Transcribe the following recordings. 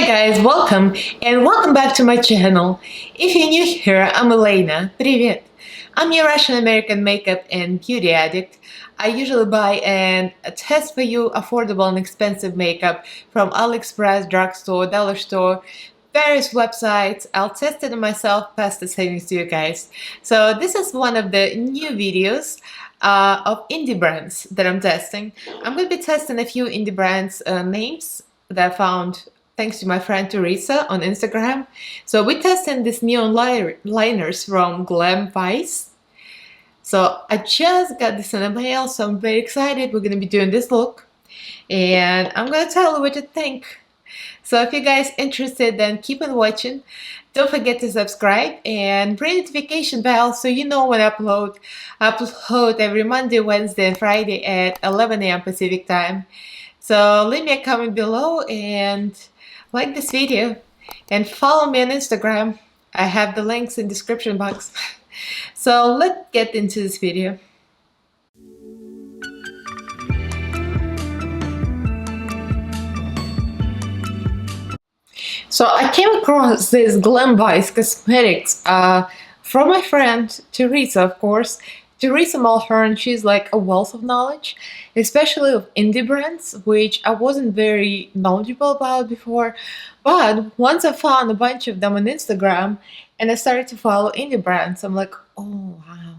Hi guys, welcome back to my channel. If you're new here, I'm Elaina. Привет! I'm a Russian American makeup and beauty addict. I usually buy and test for you affordable and expensive makeup from AliExpress, drugstore, dollar store, various websites. I'll test it on myself, pass the savings to you guys. So this is one of the new videos of indie brands that I'm testing. I'm going to be testing a few indie brands names that I found thanks to my friend Teresa on Instagram. So we're testing these neon liners from Glam Vice. So I just got this in the mail, so I'm very excited. We're going to be doing this look and I'm going to tell you what you think. So if you guys interested, then keep on watching. Don't forget to subscribe and ring the notification bell so you know when I upload. I upload every Monday, Wednesday, and Friday at 11 AM Pacific time. So leave me a comment below and like this video and follow me on Instagram. I have the links in the description box. So let's get into this video. So I came across this Glam Vice cosmetics from my friend Teresa, of course. Teresa Mulhern, she's like a wealth of knowledge, especially of indie brands, which I wasn't very knowledgeable about before. But once I found a bunch of them on Instagram and I started to follow indie brands, I'm like, oh wow,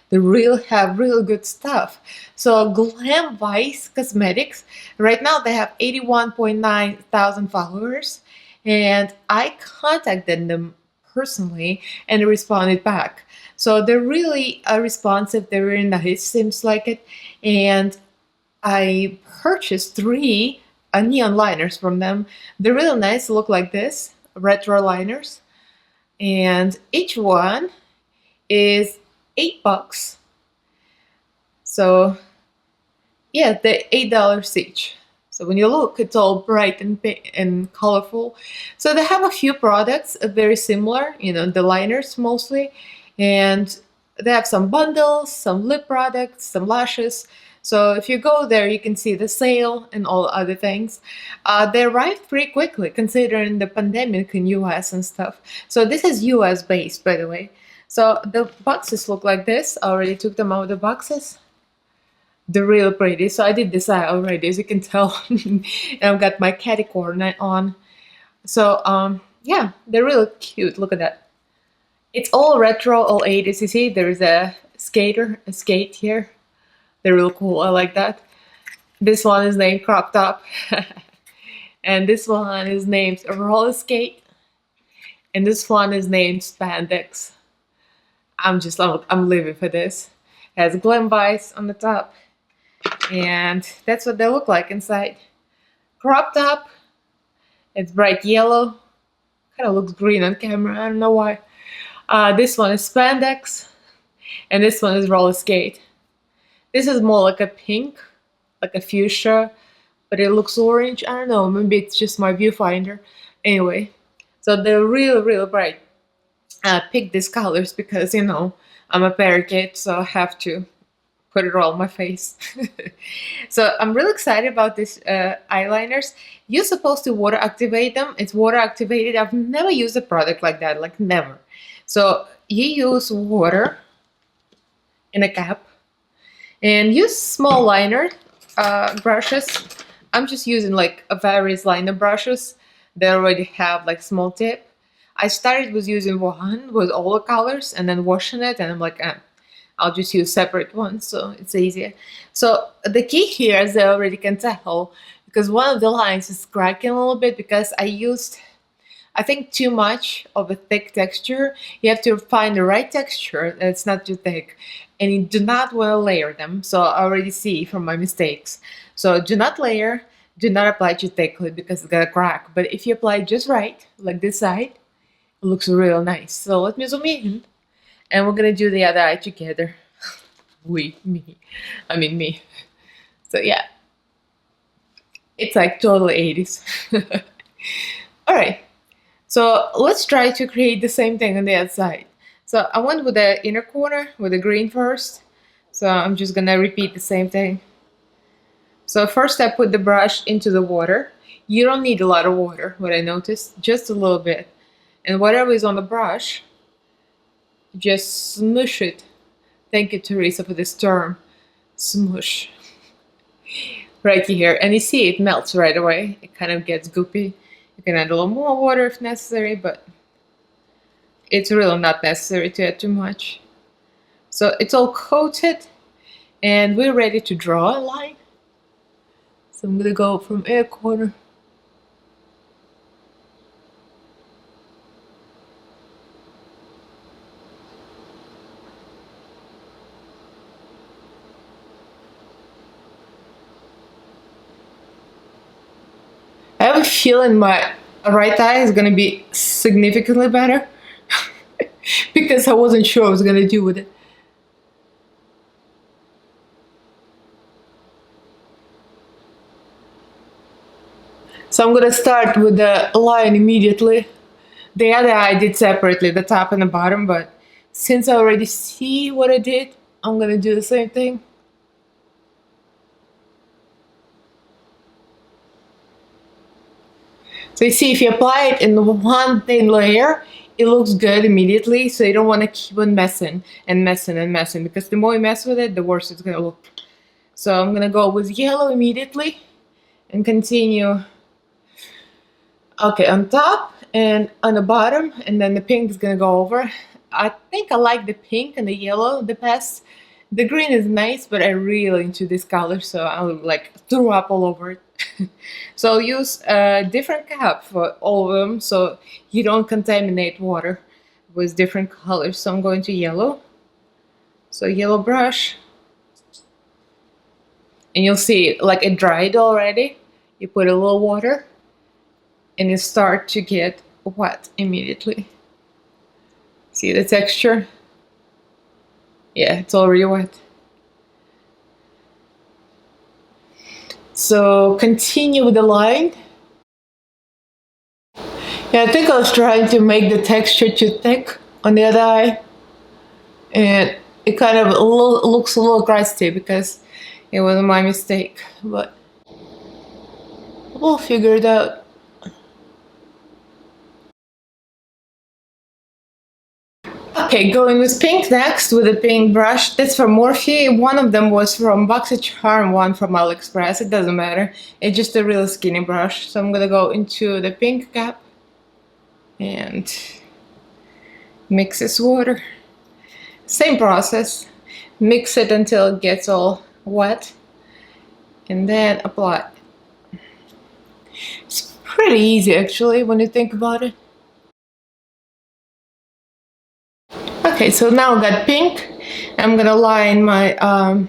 they really have really good stuff. So Glam Vice Cosmetics, right now they have 81.9 thousand followers, and I contacted them personally and they responded back. So they're really responsive, they're very nice, seems like it. And I purchased 3 neon liners from them. They're really nice, look like this, retro liners. And each one is $8. So yeah, they're $8 each. So when you look, it's all bright and colorful. So they have a few products very similar, you know, the liners mostly. And they have some bundles, some lip products, some lashes. So if you go there, you can see the sale and all other things. They arrived pretty quickly considering the pandemic in US and stuff. So this is US based, by the way. So the boxes look like this. I already took them out of the boxes. They're real pretty. So I did this eye already, as you can tell. And I've got my catty corner on. So yeah, they're really cute. Look at that. It's all retro, all 80s. You see, there's a skate here. They're real cool. I like that. This one is named Crop Top. And this one is named Roller Skate. And this one is named Spandex. I'm living for this. It has Glam Vice on the top. And that's what they look like inside. Crop top. It's bright yellow. Kind of looks green on camera. I don't know why. This one is Spandex. And this one is Roller Skate. This is more like a pink, like a fuchsia, but it looks orange. I don't know, maybe it's just my viewfinder. Anyway, so they're really bright. I picked these colors because, you know, I'm a parakeet, so I have to put it all on my face. So I'm really excited about these eyeliners. You're supposed to water activate them. It's water activated. I've never used a product like that, like never. So you use water in a cap and use small liner brushes. I'm just using like a various liner brushes. They already have like small tip. I started with using one with all the colors and then washing it, and I'm like, I'll just use separate ones so it's easier. So the key here, as I already can tell, because one of the lines is cracking a little bit because I used, I think, too much of a thick texture. You have to find the right texture that's not too thick, and you do not want to layer them. So I already see from my mistakes. So do not layer, do not apply too thickly because it's gonna crack. But if you apply just right, like this side, it looks real nice. So let me zoom in, and we're gonna do the other eye together. Me. So yeah, it's like totally 80s. All right. So let's try to create the same thing on the other side. So I went with the inner corner with the green first. So I'm just gonna repeat the same thing. So first I put the brush into the water. You don't need a lot of water, what I noticed, just a little bit. And whatever is on the brush, just smush it. Thank you, Teresa, for this term. Smush. Right here. And you see it melts right away. It kind of gets goopy. You can add a little more water if necessary, but it's really not necessary to add too much. So it's all coated, and we're ready to draw a line. So I'm gonna go from air corner. I have a feeling my right eye is gonna be significantly better because I wasn't sure what I was gonna do with it. So I'm gonna start with the line immediately. The other eye I did separately, the top and the bottom, but since I already see what I did, I'm gonna do the same thing. So you see, if you apply it in one thin layer, it looks good immediately, so you don't want to keep on messing and messing and messing, because the more you mess with it, the worse it's gonna look. So I'm gonna go with yellow immediately and continue. Okay, on top and on the bottom, and then the pink is gonna go over. I think I like the pink and the yellow the best. The green is nice, but I'm really into this color, so I'll like throw up all over it. So I'll use a different cap for all of them, so you don't contaminate water with different colors. So I'm going to yellow. So yellow brush. And you'll see like it dried already. You put a little water and it start to get wet immediately. See the texture? Yeah, it's already wet. So continue with the line. Yeah, I think I was trying to make the texture too thick on the other eye, and it kind of looks a little crusty because it was my mistake, but we'll figure it out. Okay, going with pink next with a pink brush. That's from Morphe. One of them was from BoxyCharm, one from AliExpress. It doesn't matter. It's just a real skinny brush. So I'm gonna go into the pink cap and mix this water. Same process. Mix it until it gets all wet and then apply. It's pretty easy actually when you think about it. Okay, so now I got pink. I'm gonna line my I'm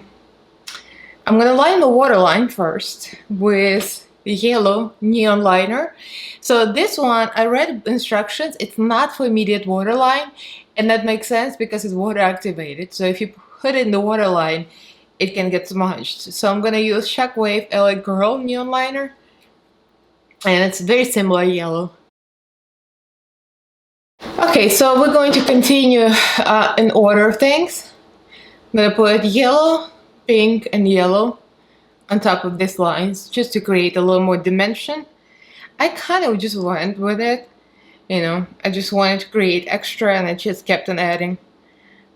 gonna line the waterline first with the yellow neon liner. So this one, I read instructions. It's not for immediate waterline, and that makes sense because it's water activated. So if you put it in the waterline, it can get smudged. So I'm gonna use Shockwave LA Girl neon liner, and it's very similar yellow. Okay, so we're going to continue in order of things. I'm gonna put yellow, pink, and yellow on top of these lines just to create a little more dimension. I kind of just went with it, you know, I just wanted to create extra and I just kept on adding.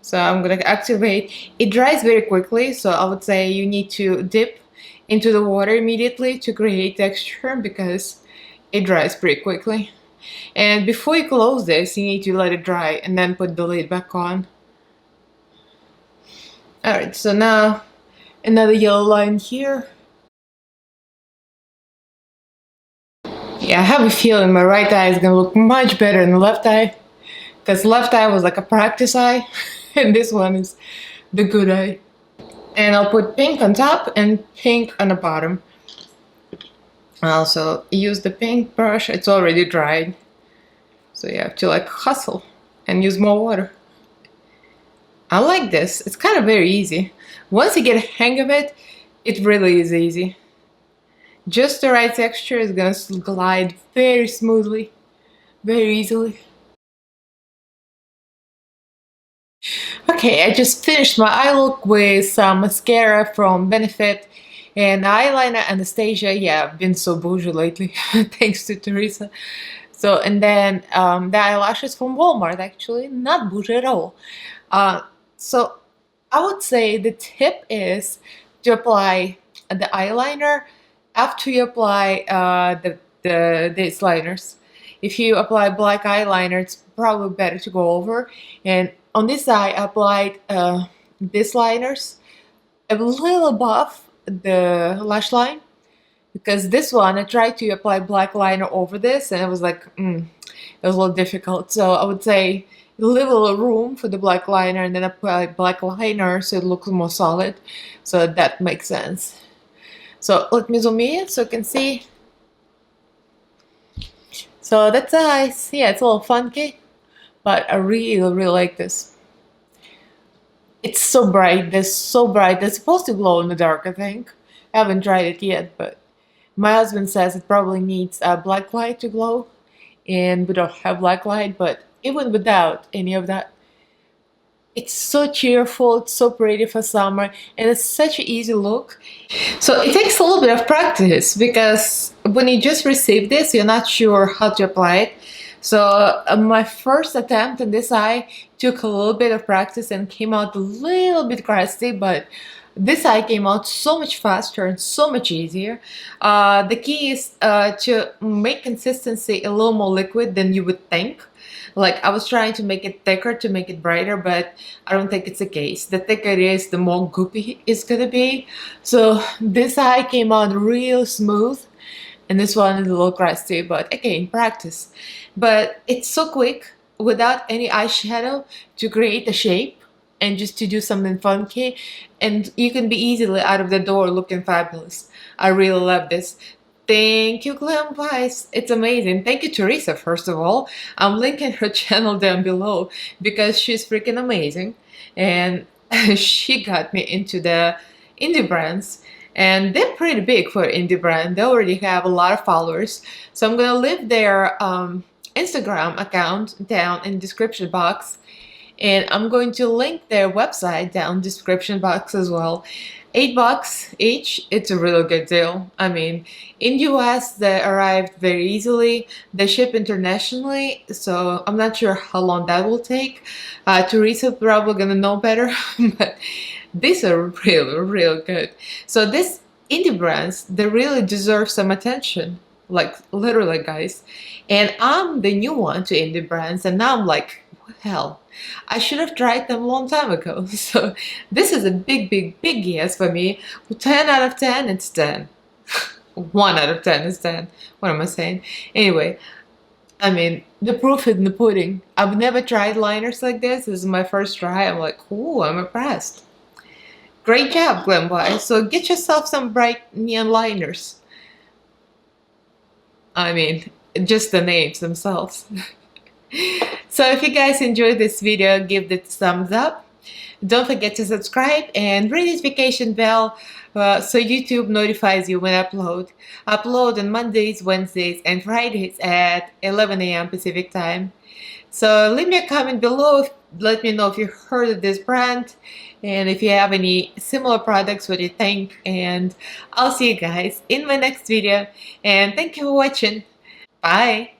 So I'm gonna activate. It dries very quickly, so I would say you need to dip into the water immediately to create texture because it dries pretty quickly. And before you close this, you need to let it dry and then put the lid back on. Alright, so now another yellow line here. Yeah, I have a feeling my right eye is gonna look much better than the left eye, because left eye was like a practice eye and this one is the good eye. And I'll put pink on top and pink on the bottom. I also use the pink brush. It's already dried, so you have to like hustle and use more water. I like this. It's kind of very easy. Once you get a hang of it, it really is easy. Just the right texture is gonna glide very smoothly, very easily. Okay, I just finished my eye look with some mascara from Benefit. And eyeliner Anastasia, yeah, I've been so bougie lately, thanks to Teresa. So, and then the eyelashes from Walmart, actually, not bougie at all. Uh, so I would say the tip is to apply the eyeliner after you apply these liners. If you apply black eyeliner, it's probably better to go over. And on this eye, I applied these liners a little above the lash line, because this one I tried to apply black liner over this and it was like it was a little difficult. So I would say leave a little room for the black liner and then apply black liner so it looks more solid. So that makes sense. So let me zoom in so you can see. So that's nice. Yeah, it's a little funky, but I really like this. It's so bright. This so bright. It's supposed to glow in the dark, I think. I haven't tried it yet, but my husband says it probably needs a black light to glow, and we don't have black light, but even without any of that, it's so cheerful, it's so pretty for summer, and it's such an easy look. So it takes a little bit of practice because when you just receive this, you're not sure how to apply it. So my first attempt on this eye took a little bit of practice and came out a little bit crusty, but this eye came out so much faster and so much easier. The key is to make consistency a little more liquid than you would think. Like I was trying to make it thicker to make it brighter, but I don't think it's the case. The thicker it is, the more goopy it's gonna be. So this eye came out real smooth, and this one is a little crusty, but again, practice. But it's so quick without any eyeshadow to create a shape and just to do something funky, and you can be easily out of the door looking fabulous. I really love this. Thank you, Glam Vice. It's amazing. Thank you, Teresa, first of all. I'm linking her channel down below because she's freaking amazing. And she got me into the indie brands. And they're pretty big for indie brand. They already have a lot of followers. So I'm gonna leave their Instagram account down in the description box. And I'm going to link their website down in the description box as well. $8 each. It's a really good deal. I mean, in US they arrived very easily. They ship internationally, so I'm not sure how long that will take. Teresa probably gonna know better, but these are really good. So these indie brands, they really deserve some attention. Like literally, guys. And I'm the new one to indie brands, and now I'm like, what the hell? I should have tried them a long time ago. So this is a big yes for me. 10 out of 10, it's 10. 1 out of 10 is 10. What am I saying? Anyway, I mean, the proof is in the pudding. I've never tried liners like this. This is my first try. I'm like, ooh, I'm impressed. Great job, Glamvice. So get yourself some bright neon liners. I mean, just the names themselves. So if you guys enjoyed this video, give it a thumbs up. Don't forget to subscribe and ring the notification bell so YouTube notifies you when I upload. Upload on Mondays, Wednesdays, and Fridays at 11 AM Pacific time. So leave me a comment below. Let me know if you heard of this brand and if you have any similar products, what you think. And I'll see you guys in my next video. And thank you for watching. Bye.